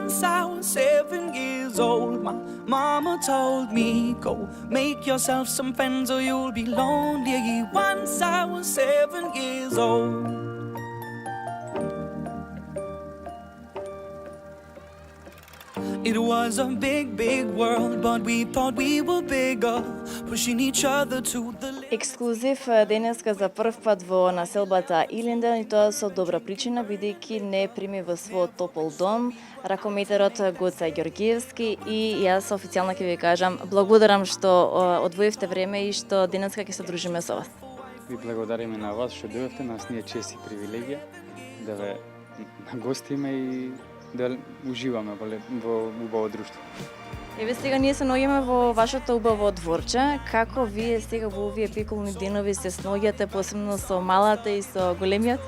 Once I was 7 years old, my mama told me, go make yourself some friends or you'll be lonely. Once I was 7 years old. It was a big, big world, but we thought we were bigger, pushing each other to the limit. Ексклузив денеска за прв пат во населбата Илинден и тоа со добра причина, бидејќи не прими во својот топол дом ракометерот Гоца Ѓоргиевски и јас официјално ќе ви кажам благодарам што одвоивте време и што денеска ќе се дружиме со вас. Ви благодариме на вас што дојдовте, нас ни е чест и привилегија да ве нагостиме и да уживаме во убаво друштво. Еве сега ние се наоѓаме во вашето убаво дворче. Како вие сега во овие пеколни денови се снаоѓате, посебно со малата и со големиот?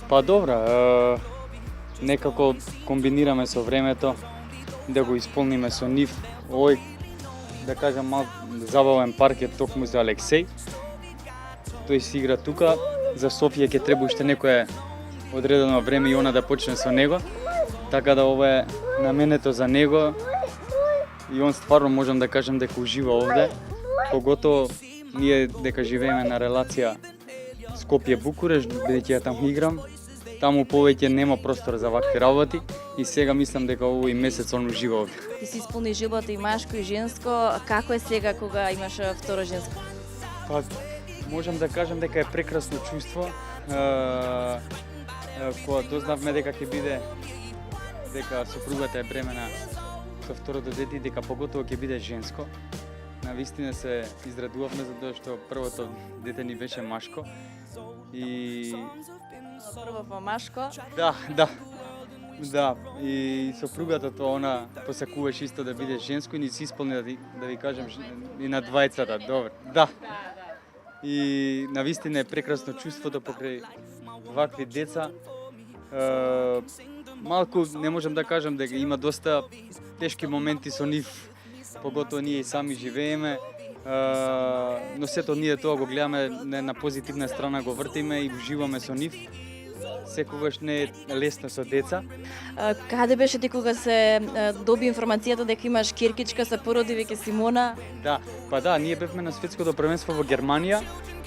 Па добра, некако комбинираме со времето да го исполниме со нив. Овој, да кажам, мал забавен парк е токму за Алексеј. Тој си игра тука, за Софија ќе треба уште некое одредено време и она да почне со него. Така да ова е наменето за него и он стварно можам да кажам дека ужива овде. Поготово ние дека живееме на релација Скопје-Букуреш, бидејќи ја таму играм, таму повеќе нема простор за вакви работи и сега мислам дека овој месец он ужива овде. Ти си исполни жилото и машко и женско. Како е сега кога имаш второ женско? Па, можам да кажам дека е прекрасно чувство. Кога дознавме дека ќе биде дека сопругата е бремена со второто дете и дека поготово ќе биде женско. Навистина се израдувавме за тоа што првото дете ни беше машко. И Прво во машко. Да. И сопругата тоа она посакуваше исто да биде женско и ни се исполни да ви кажам и на двајцата, добро. Да. И навистина е прекрасно чувството покрај вакви деца. Малку не можам да кажам дека има доста тешки моменти со нив, поготово ние и сами живееме, но сето ние тоа го гледаме на позитивна страна, го вртиме и уживаме со нив. Секогаш не е лесно со деца. Каде беше ти кога се доби информацијата дека имаш киркичка, се породи веќе Симона? Да, ние бевме на светското првенство во Германија.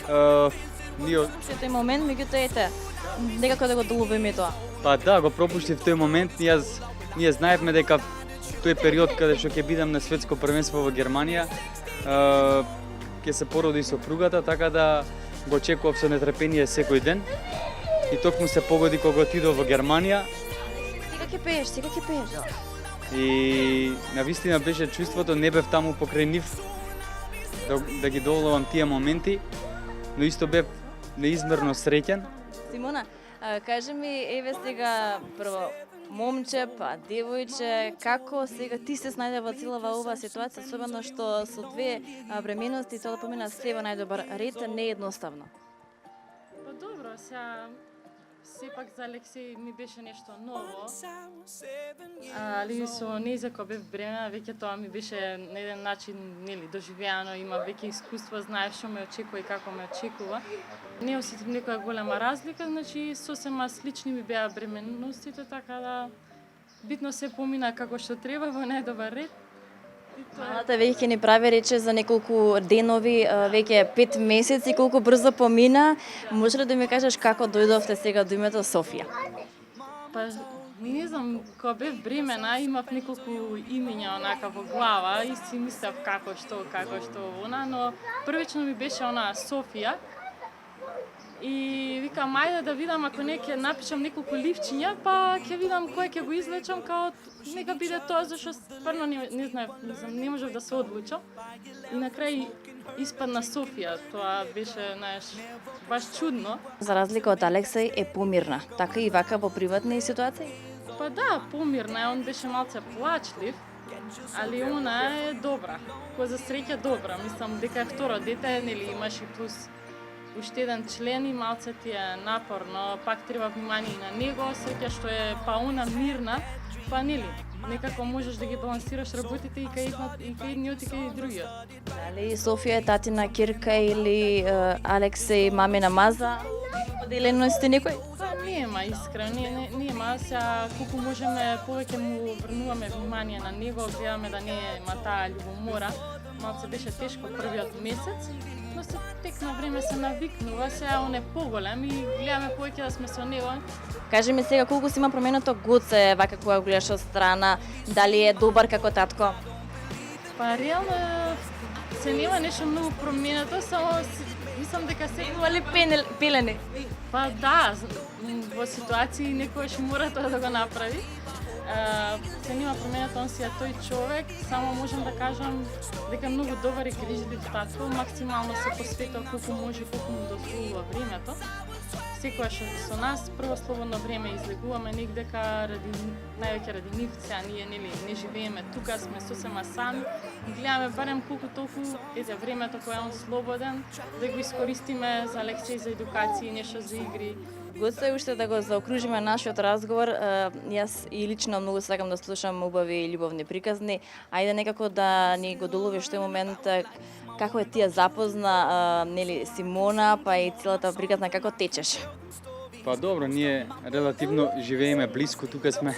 Тој момент, меѓутоа ете, некако да го доловиме тоа. Па да, го пропуштив тој момент. Ние знаевме дека тој период каде што ќе бидам на светско првенство во Германија, ќе се породи сопругата, така да го очекував со нетрпение секој ден. И токму се погоди кога отидов во Германија. Сега ќе пееш. И навистина беше чувството, не бев таму покрај нив да ги доволувам тие моменти, но исто бев неизмерно среќен. Симона, кажи ми, еве сега прво момче, па девојче, како сега ти се снајде во целава оваа ситуација, особено што со две бременности тоа да помина се во најдобар ред не е едноставно. Па добро, сега сепак за Алексеј ми беше нешто ново. Али со нејза кога бев бремена, веќе тоа ми беше на еден начин, нели, доживеано, има веќе искуство, знаев што ме очекува и како ме очекува. Не осетив некоја голема разлика, значи сосема слични ми беа бременностите, така да битно се помина како што треба во најдобар ред. Малата веќе ни прави рече за неколку денови, веќе 5 месеци, колку брзо помина. Може ли да ми кажеш како дојдовте сега до името Софија? Па, не знам, кога бев бремена, имав неколку имиња онака во глава и си мислев како што она, но првично ми беше она Софија. И викам, ајде да видам, ако не ќе напишам неколку ливчиња, па ќе видам кој ќе го излечам, као нека биде тоа, зашто стварно не знаев, не можев да се одлучам. И на крај испадна Софија, тоа беше, знаеш, баш чудно. За разлика од Алексеј е помирна, така и вака во приватни ситуации? Па да, помирна, он беше малце плачлив, али она е добра, која за среќа добра. Мислам дека е второ дете, нели имаш и плюс уште еден член и малце ти е напорно, пак треба внимание и на него, среќа што е па она мирна, па нели, некако можеш да ги балансираш работите и кај едниот и кај другиот. Дали Софија е татина Кирка или Алексеј мамина маза? Поделености некој? Па нема, нема искрено, нема сега колку можеме повеќе му врнуваме внимание на него, гледаме да не има таа љубомора. Малце беше тешко првиот месец, но се тек на време се навикнува, сега он е поголем и гледаме повеќе да сме со него. Кажи ми сега колку си има променето Гоце, вака кога го гледаш од страна, дали е добар како татко? Па реално се нема нешто многу променето, само мислам дека секогаш Или пилени? па да, во ситуации некојаш мора тоа да го направи. Се нема променето, он си е тој човек, само можам да кажам дека е многу добар и грижлив татко, максимално се посветува колку може, колку му дозволува времето. Секогаш со нас прво слободно време излегуваме негдека највеќе ради нив, сега ние не живееме тука, сме сосема сами и гледаме барем колку толку времето кое е он слободен да го искористиме за лекции, за едукација, нешто за игри. Гоце, уште да го заокружиме нашиот разговор, јас и лично многу сакам да слушам убави и љубовни приказни. Ајде некако да ни го доловиш тој момент како е тие запозна Симона, па и целата приказна како течеше. Па добро, ние релативно живееме близко, тука сме.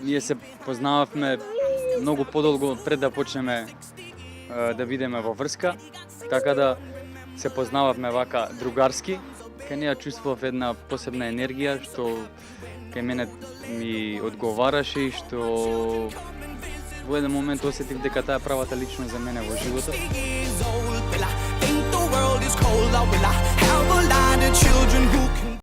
Ние се познававме многу подолго пред да почнеме да бидеме во врска, така да се познававме вака другарски. Кај неа чувствував една посебна енергија што кај мене ми одговараше и што во еден момент осетив дека таа е правата личност за мене во животот. Years old, will I think the world is cold, or will I have a lot of children who can